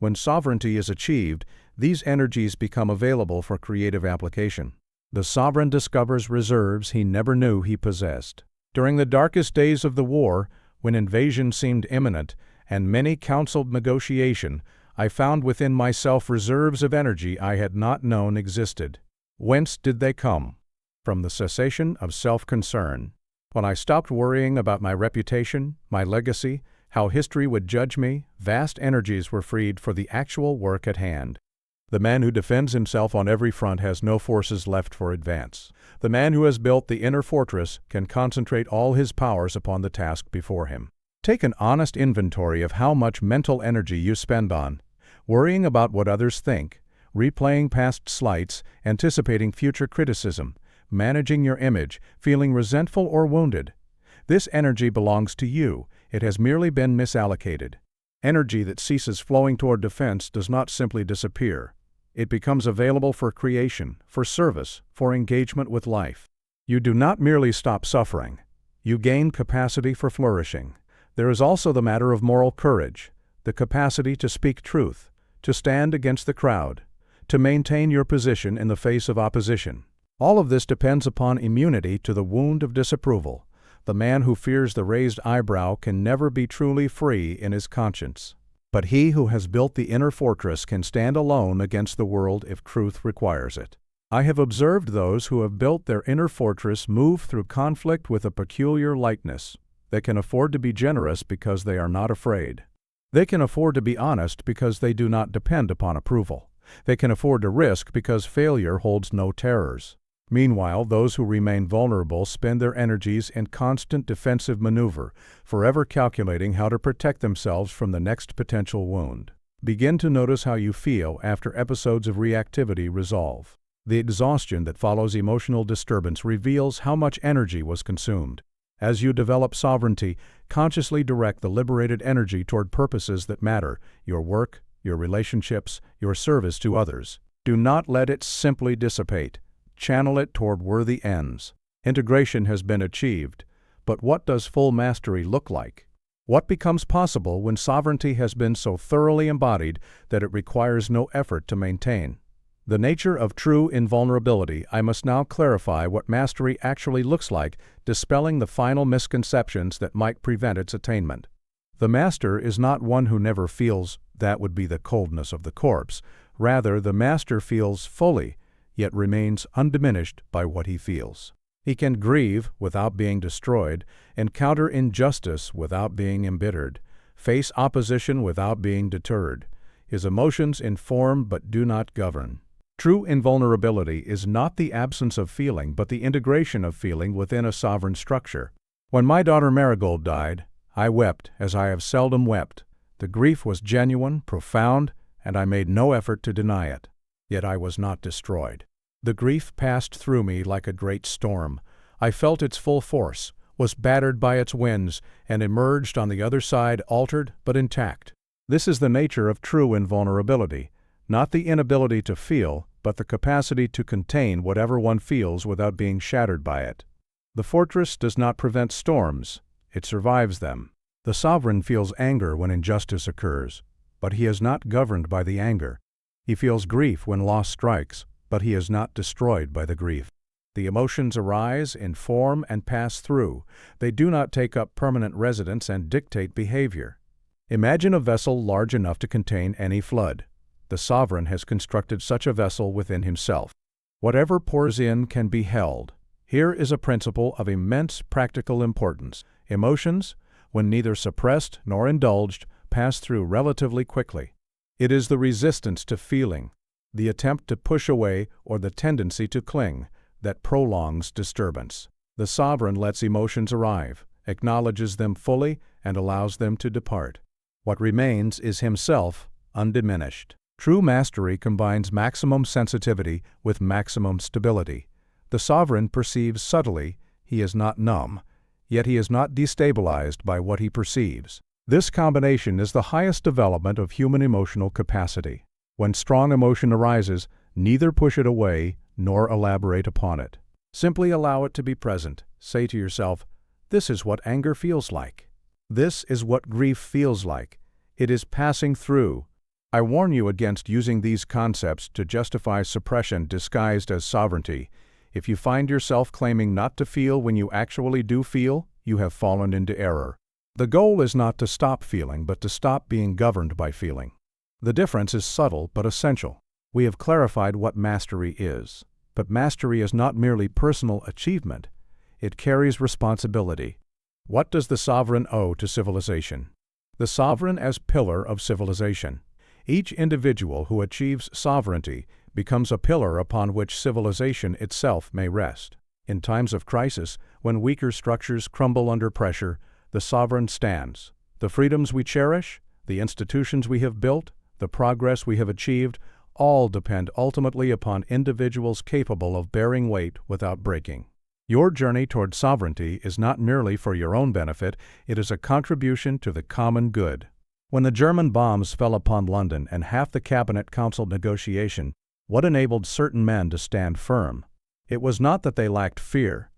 When sovereignty is achieved, these energies become available for creative application. The sovereign discovers reserves he never knew he possessed. During the darkest days of the war, when invasion seemed imminent and many counseled negotiation, I found within myself reserves of energy I had not known existed. Whence did they come? From the cessation of self-concern. When I stopped worrying about my reputation, my legacy, how history would judge me, vast energies were freed for the actual work at hand. The man who defends himself on every front has no forces left for advance. The man who has built the inner fortress can concentrate all his powers upon the task before him. Take an honest inventory of how much mental energy you spend on worrying about what others think, replaying past slights, anticipating future criticism, managing your image, feeling resentful or wounded. This energy belongs to you. It has merely been misallocated. Energy that ceases flowing toward defense does not simply disappear. It becomes available for creation, for service, for engagement with life. You do not merely stop suffering. You gain capacity for flourishing. There is also the matter of moral courage, the capacity to speak truth, to stand against the crowd, to maintain your position in the face of opposition. All of this depends upon immunity to the wound of disapproval. The man who fears the raised eyebrow can never be truly free in his conscience. But he who has built the inner fortress can stand alone against the world if truth requires it. I have observed those who have built their inner fortress move through conflict with a peculiar lightness. They can afford to be generous because they are not afraid. They can afford to be honest because they do not depend upon approval. They can afford to risk because failure holds no terrors. Meanwhile, those who remain vulnerable spend their energies in constant defensive maneuver, forever calculating how to protect themselves from the next potential wound. Begin to notice how you feel after episodes of reactivity resolve. The exhaustion that follows emotional disturbance reveals how much energy was consumed. As you develop sovereignty, consciously direct the liberated energy toward purposes that matter: your work, your relationships, your service to others. Do not let it simply dissipate. Channel it toward worthy ends. Integration has been achieved, but what does full mastery look like? What becomes possible when sovereignty has been so thoroughly embodied that it requires no effort to maintain? The nature of true invulnerability. I must now clarify what mastery actually looks like, dispelling the final misconceptions that might prevent its attainment. The master is not one who never feels. That would be the coldness of the corpse. Rather, the master feels fully, yet remains undiminished by what he feels. He can grieve without being destroyed, encounter injustice without being embittered, face opposition without being deterred. His emotions inform but do not govern. True invulnerability is not the absence of feeling, but the integration of feeling within a sovereign structure. When my daughter Marigold died, I wept as I have seldom wept. The grief was genuine, profound, and I made no effort to deny it. Yet I was not destroyed. The grief passed through me like a great storm. I felt its full force, was battered by its winds, and emerged on the other side altered but intact. This is the nature of true invulnerability, not the inability to feel, but the capacity to contain whatever one feels without being shattered by it. The fortress does not prevent storms, it survives them. The sovereign feels anger when injustice occurs, but he is not governed by the anger. He feels grief when loss strikes, but he is not destroyed by the grief. The emotions arise, inform, and pass through. They do not take up permanent residence and dictate behavior. Imagine a vessel large enough to contain any flood. The sovereign has constructed such a vessel within himself. Whatever pours in can be held. Here is a principle of immense practical importance. Emotions, when neither suppressed nor indulged, pass through relatively quickly. It is the resistance to feeling, the attempt to push away or the tendency to cling, that prolongs disturbance. The sovereign lets emotions arrive, acknowledges them fully, and allows them to depart. What remains is himself undiminished. True mastery combines maximum sensitivity with maximum stability. The sovereign perceives subtly, he is not numb, yet he is not destabilized by what he perceives. This combination is the highest development of human emotional capacity. When strong emotion arises, neither push it away nor elaborate upon it. Simply allow it to be present. Say to yourself, "This is what anger feels like. This is what grief feels like. It is passing through." I warn you against using these concepts to justify suppression disguised as sovereignty. If you find yourself claiming not to feel when you actually do feel, you have fallen into error. The goal is not to stop feeling, but to stop being governed by feeling. The difference is subtle but essential. We have clarified what mastery is. But mastery is not merely personal achievement. It carries responsibility. What does the sovereign owe to civilization? The sovereign as pillar of civilization. Each individual who achieves sovereignty becomes a pillar upon which civilization itself may rest. In times of crisis, when weaker structures crumble under pressure, the sovereign stands. The freedoms we cherish, the institutions we have built, the progress we have achieved, all depend ultimately upon individuals capable of bearing weight without breaking. Your journey toward sovereignty is not merely for your own benefit, it is a contribution to the common good. When the German bombs fell upon London and half the Cabinet Council negotiation, what enabled certain men to stand firm? It was not that they lacked fear.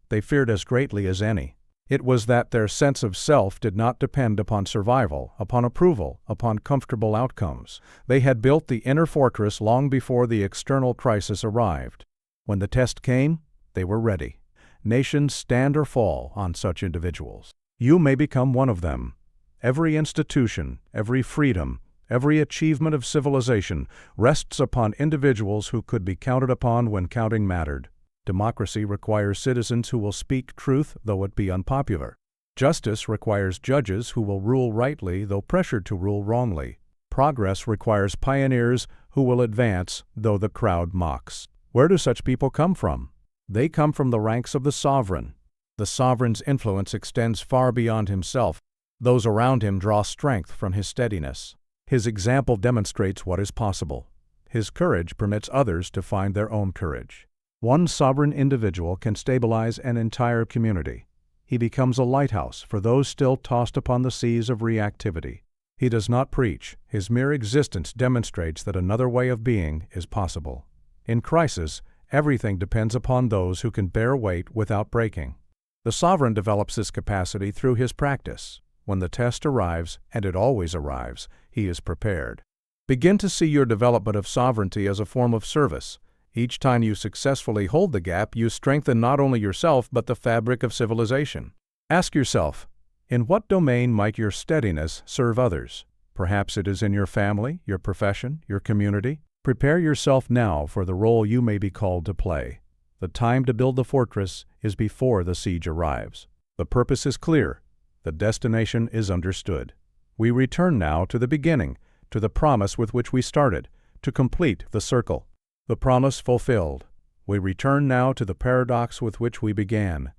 They feared as greatly as any. It was that their sense of self did not depend upon survival, upon approval, upon comfortable outcomes. They had built the inner fortress long before the external crisis arrived. When the test came, they were ready. Nations stand or fall on such individuals. You may become one of them. Every institution, every freedom, every achievement of civilization rests upon individuals who could be counted upon when counting mattered. Democracy requires citizens who will speak truth though it be unpopular. Justice requires judges who will rule rightly though pressured to rule wrongly. Progress requires pioneers who will advance though the crowd mocks. Where do such people come from? They come from the ranks of the sovereign. The sovereign's influence extends far beyond himself. Those around him draw strength from his steadiness. His example demonstrates what is possible. His courage permits others to find their own courage. One sovereign individual can stabilize an entire community. He becomes a lighthouse for those still tossed upon the seas of reactivity. He does not preach. His mere existence demonstrates that another way of being is possible. In crisis, everything depends upon those who can bear weight without breaking. The sovereign develops this capacity through his practice. When the test arrives, and it always arrives, he is prepared. Begin to see your development of sovereignty as a form of service. Each time you successfully hold the gap, you strengthen not only yourself but the fabric of civilization. Ask yourself, in what domain might your steadiness serve others? Perhaps it is in your family, your profession, your community. Prepare yourself now for the role you may be called to play. The time to build the fortress is before the siege arrives. The purpose is clear. The destination is understood. We return now to the beginning, to the promise with which we started, to complete the circle. The promise fulfilled. We return now to the paradox with which we began,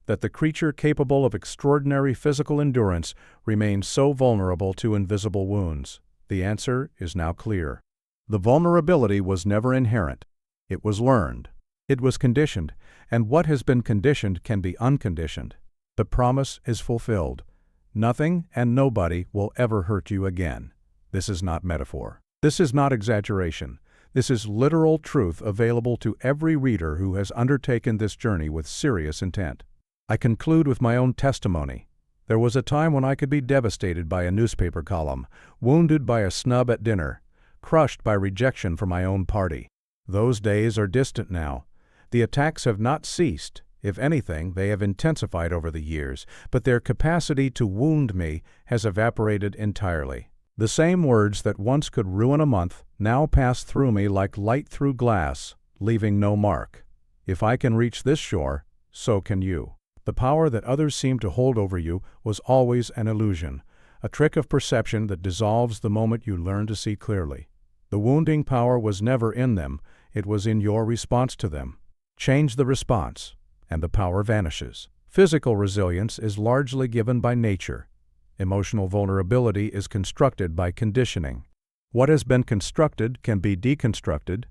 that the creature capable of extraordinary physical endurance remains so vulnerable to invisible wounds. The answer is now clear. The vulnerability was never inherent. It was learned. It was conditioned, and what has been conditioned can be unconditioned. The promise is fulfilled. Nothing and nobody will ever hurt you again. This is not metaphor. This is not exaggeration. This is literal truth available to every reader who has undertaken this journey with serious intent. I conclude with my own testimony. There was a time when I could be devastated by a newspaper column, wounded by a snub at dinner, crushed by rejection from my own party. Those days are distant now. The attacks have not ceased. If anything, they have intensified over the years, but their capacity to wound me has evaporated entirely. The same words that once could ruin a month now pass through me like light through glass, leaving no mark. If I can reach this shore, so can you. The power that others seem to hold over you was always an illusion, a trick of perception that dissolves the moment you learn to see clearly. The wounding power was never in them, it was in your response to them. Change the response, and the power vanishes. Physical resilience is largely given by nature. Emotional vulnerability is constructed by conditioning. What has been constructed can be deconstructed.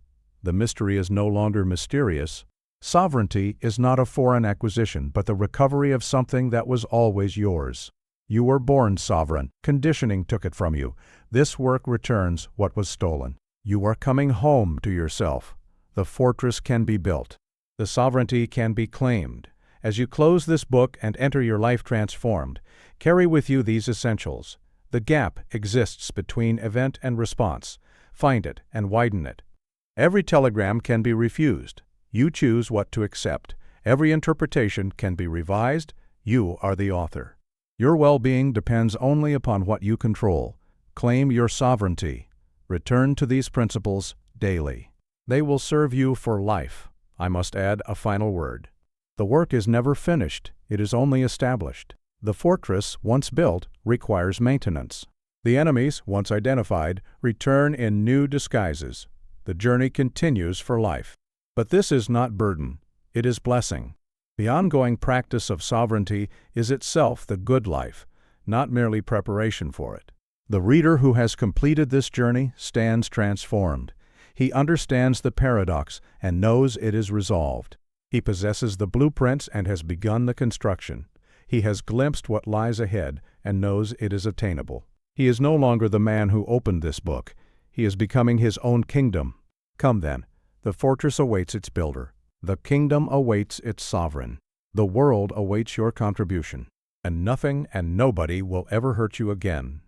The mystery is no longer mysterious. Sovereignty is not a foreign acquisition, but the recovery of something that was always yours. You were born sovereign. Conditioning took it from you. This work returns what was stolen. You are coming home to yourself. The fortress can be built. The sovereignty can be claimed. As you close this book and enter your life transformed, carry with you these essentials. The gap exists between event and response. Find it and widen it. Every telegram can be refused. You choose what to accept. Every interpretation can be revised. You are the author. Your well-being depends only upon what you control. Claim your sovereignty. Return to these principles daily. They will serve you for life. I must add a final word. The work is never finished. It is only established. The fortress, once built, requires maintenance. The enemies, once identified, return in new disguises. The journey continues for life. But this is not burden. It is blessing. The ongoing practice of sovereignty is itself the good life, not merely preparation for it. The reader who has completed this journey stands transformed. He understands the paradox and knows it is resolved. He possesses the blueprints and has begun the construction. He has glimpsed what lies ahead and knows it is attainable. He is no longer the man who opened this book. He is becoming his own kingdom. Come then, the fortress awaits its builder. The kingdom awaits its sovereign. The world awaits your contribution. And nothing and nobody will ever hurt you again.